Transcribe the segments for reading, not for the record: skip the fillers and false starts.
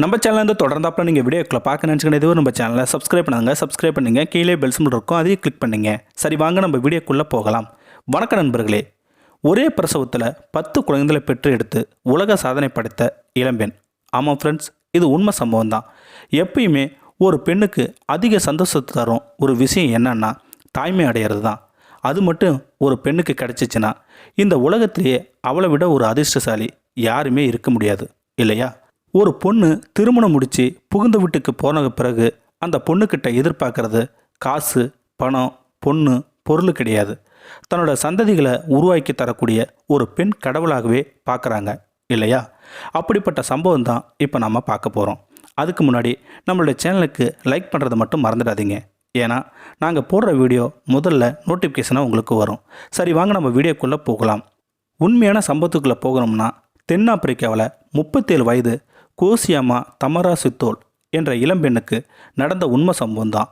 நம்ம சேனல் தொடர்ந்தாப்புல நீங்கள் வீடியோக்களை பார்க்க நினச்சிக்கிட்டு இதுவும் நம்ம சேனலை சப்ஸ்கிரைப் பண்ணுங்க கீழே பெல் சிம்பிள் இருக்கும் அதையும் கிளிக் பண்ணுங்க. சரி வாங்க நம்ம வீடியோக்குள்ளே போகலாம். வணக்கம் நண்பர்களே. ஒரே பிரசவத்தில் 10 குழந்தைகளை பெற்று எடுத்து உலக சாதனை படைத்த இளம்பெண். ஆமாம் ஃப்ரெண்ட்ஸ், இது உண்மை சம்பவம் தான். எப்பயுமே ஒரு பெண்ணுக்கு அதிக சந்தோஷத்தை தரும் ஒரு விஷயம் என்னன்னா தாய்மை அடையிறது தான். அது மட்டும் ஒரு பெண்ணுக்கு கிடைச்சிச்சுன்னா இந்த உலகத்திலேயே அவளை விட ஒரு அதிர்ஷ்டசாலி யாருமே இருக்க முடியாது இல்லையா? ஒரு பொண்ணு திருமணம் முடித்து புகுந்த வீட்டுக்கு போன பிறகு அந்த பொண்ணுக்கிட்ட எதிர்பார்க்கறது காசு, பணம், பொண்ணு, பொருள் கிடையாது. தன்னோட சந்ததிகளை உருவாக்கி தரக்கூடிய ஒரு பெண் கடவுளாகவே பார்க்குறாங்க இல்லையா? அப்படிப்பட்ட சம்பவம் தான் இப்போ நம்ம பார்க்க போகிறோம். அதுக்கு முன்னாடி நம்மளுடைய சேனலுக்கு லைக் பண்ணுறதை மட்டும் மறந்துடாதீங்க. ஏன்னா நாங்கள் போடுற வீடியோ முதல்ல நோட்டிஃபிகேஷனாக உங்களுக்கு வரும். சரி வாங்க நம்ம வீடியோக்குள்ளே போகலாம். உண்மையான சம்பவத்துக்குள்ளே போகணும்னா தென்னாப்பிரிக்காவில் 37 வயது கோசியாமா தமரா சித்தோல் என்ற இளம்பெண்ணுக்கு நடந்த உண்மை சம்பவம் தான்.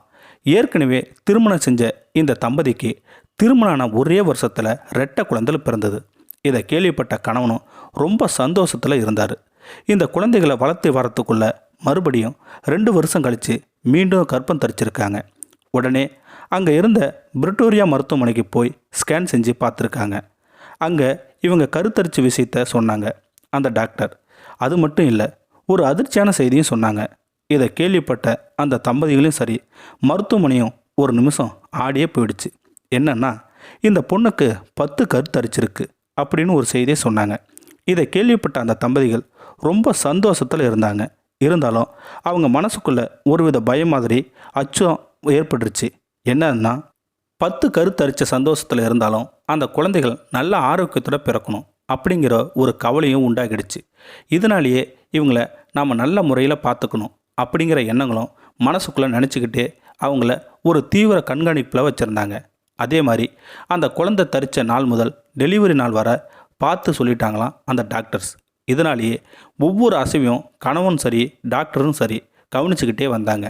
ஏற்கனவே திருமணம் செஞ்ச இந்த தம்பதிக்கு திருமணமான ஒரே வருஷத்தில் 2 குழந்தைகள் பிறந்தது. இதை கேள்விப்பட்ட கணவனும் ரொம்ப சந்தோஷத்தில் இருந்தார். இந்த குழந்தைகளை வளர்த்து வரத்துக்குள்ள மறுபடியும் 2 வருஷம் கழித்து மீண்டும் கர்ப்பம் தரிச்சிருக்காங்க. உடனே அங்கே இருந்த பிரிட்டோரியா மருத்துவமனைக்கு போய் ஸ்கேன் செஞ்சு பார்த்துருக்காங்க. அங்கே இவங்க கருத்தரிச்சு விஷயத்த சொன்னாங்க அந்த டாக்டர். அது மட்டும் இல்லை, ஒரு அதிர்ச்சியான செய்தியும் சொன்னாங்க. இதை கேள்விப்பட்ட அந்த தம்பதிகளையும் சரி, மருத்துவமனையும் ஒரு நிமிஷம் ஆடியே போயிடுச்சு. என்னன்னா, இந்த பொண்ணுக்கு 10 கருத்தரிச்சிருக்கு அப்படின்னு ஒரு செய்தியை சொன்னாங்க. இதை கேள்விப்பட்ட அந்த தம்பதிகள் ரொம்ப சந்தோஷத்தில் இருந்தாங்க. இருந்தாலும் அவங்க மனசுக்குள்ளே ஒருவித பயம் மாதிரி அச்சம் ஏற்பட்டுருச்சு. என்னன்னா, 10 கருத்தரிச்ச சந்தோஷத்தில் இருந்தாலும் அந்த குழந்தைகள் நல்ல ஆரோக்கியத்தோட பிறக்கணும் அப்படிங்கிற ஒரு கவலையும் உண்டாகிடுச்சு. இதனாலேயே இவங்களை நாம் நல்ல முறையில் பார்த்துக்கணும் அப்படிங்கிற எண்ணங்களும் மனசுக்குள்ளே நினச்சிக்கிட்டே அவங்கள ஒரு தீவிர கண்காணிப்பில் வச்சுருந்தாங்க. அதே மாதிரி அந்த குழந்தை தரித்த நாள் முதல் டெலிவரி நாள் வர பார்த்து சொல்லிட்டாங்களாம் அந்த டாக்டர்ஸ். இதனாலேயே ஒவ்வொரு அசைவையும் கணவன் சரி டாக்டரும் சரி கவனிச்சுக்கிட்டே வந்தாங்க.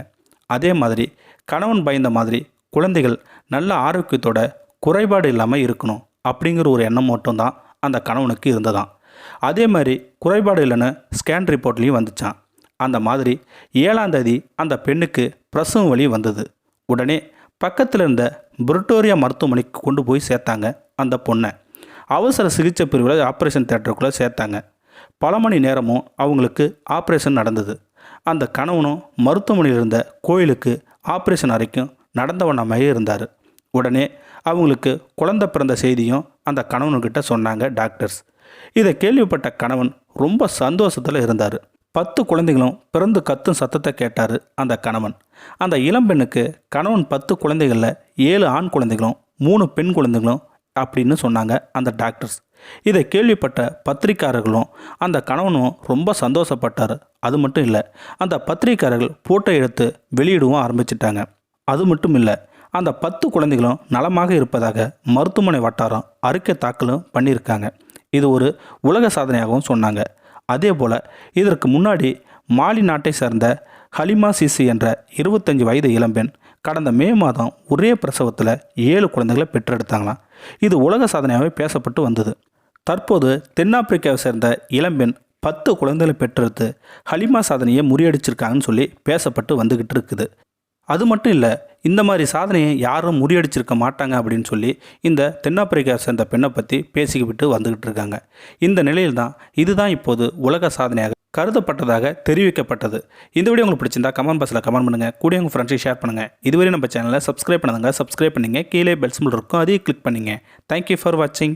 அதே மாதிரி கணவன் பயந்த மாதிரி குழந்தைகள் நல்ல ஆரோக்கியத்தோட குறைபாடு இல்லாமல் இருக்கணும் அப்படிங்கிற ஒரு எண்ணம் மட்டும்தான் அந்த கணவனுக்கு இருந்ததாம். அதே மாதிரி குறைபாடு இல்லைன்னு ஸ்கேன் ரிப்போர்ட்லேயும் வந்துச்சான். அந்த மாதிரி 7ஆம் தேதி அந்த பெண்ணுக்கு பிரசவம் வலி வந்தது. உடனே பக்கத்தில் இருந்த பிரிட்டோரியா மருத்துவமனைக்கு கொண்டு போய் சேர்த்தாங்க அந்த பொண்ணை. அவசர சிகிச்சை பிரிவில் ஆப்ரேஷன் தியேட்டருக்குள்ளே சேர்த்தாங்க. பல மணி நேரமும் அவங்களுக்கு ஆப்ரேஷன் நடந்தது. அந்த கணவனும் மருத்துவமனையில் இருந்த கோயிலுக்கு ஆப்ரேஷன் அறைக்கும் நடந்தவண்ணமாகவே இருந்தார். உடனே அவங்களுக்கு குழந்தை பிறந்த செய்தியும் அந்த கணவன்கிட்ட சொன்னாங்க டாக்டர்ஸ். இதை கேள்விப்பட்ட கணவன் ரொம்ப சந்தோஷத்தில் இருந்தார். 10 குழந்தைகளும் பிறந்து கத்தும் சத்தத்தை கேட்டார் அந்த கணவன். அந்த இளம்பெண்ணுக்கு கணவன் 10 குழந்தைகளில் 7 ஆண் குழந்தைகளும் 3 பெண் குழந்தைகளும் அப்படின்னு சொன்னாங்க அந்த டாக்டர்ஸ். இதை கேள்விப்பட்ட பத்திரிக்கையாளர்களும் அந்த கணவனும் ரொம்ப சந்தோஷப்பட்டார். அது மட்டும் இல்லை, அந்த பத்திரிக்கையாளர்கள் ஃபோட்டோ எடுத்து வெளியிடவும் ஆரம்பிச்சிட்டாங்க. அது மட்டும் இல்லை, அந்த 10 குழந்தைகளும் நலமாக இருப்பதாக மருத்துவமனை வட்டாரம் அறிக்கை தாக்கலும் பண்ணியிருக்காங்க. இது ஒரு உலக சாதனையாகவும் சொன்னாங்க. அதே போல் இதற்கு முன்னாடி மாலி நாட்டை சேர்ந்த ஹலிமா சிசி என்ற 25 வயது இளம்பெண் கடந்த மே மாதம் ஒரே பிரசவத்தில் 7 குழந்தைகளை பெற்றெடுத்தாங்களாம். இது உலக சாதனையாகவே பேசப்பட்டு வந்தது. தற்போது தென்னாப்பிரிக்காவை சேர்ந்த இளம்பெண் 10 குழந்தைகளை பெற்றெடுத்து ஹலிமா சாதனையை முறியடிச்சிருக்காங்கன்னு சொல்லி பேசப்பட்டு வந்துக்கிட்டு இருக்குது. அது மட்டும் இல்லை, இந்த மாதிரி சாதனையை யாரும் முறியடிச்சிருக்க மாட்டாங்க அப்படின்னு சொல்லி இந்த தென்னாப்பிரிக்கா சேர்ந்த பெண்ணை பற்றி பேசிக்கிட்டு வந்துக்கிட்டு இருக்காங்க. இந்த நிலையில் தான் இதுதான் இப்போது உலக சாதனையாக கருதப்பட்டதாக தெரிவிக்கப்பட்டது. இந்த வீடியோ உங்களுக்கு பிடிச்சிருந்தா கமெண்ட் பாக்ஸில் கமெண்ட் பண்ணுங்கள். கூட உங்கள் ஃப்ரெண்ட்ஸையும் ஷேர் பண்ணுங்கள். இதுவரை நம்ம சேனலை சப்ஸ்கிரைப் பண்ணுங்க. கீழே பெல் சிம்பிள் இருக்கும், அதையும் கிளிக் பண்ணுங்கள். தேங்க்யூ ஃபார் வாட்சிங்.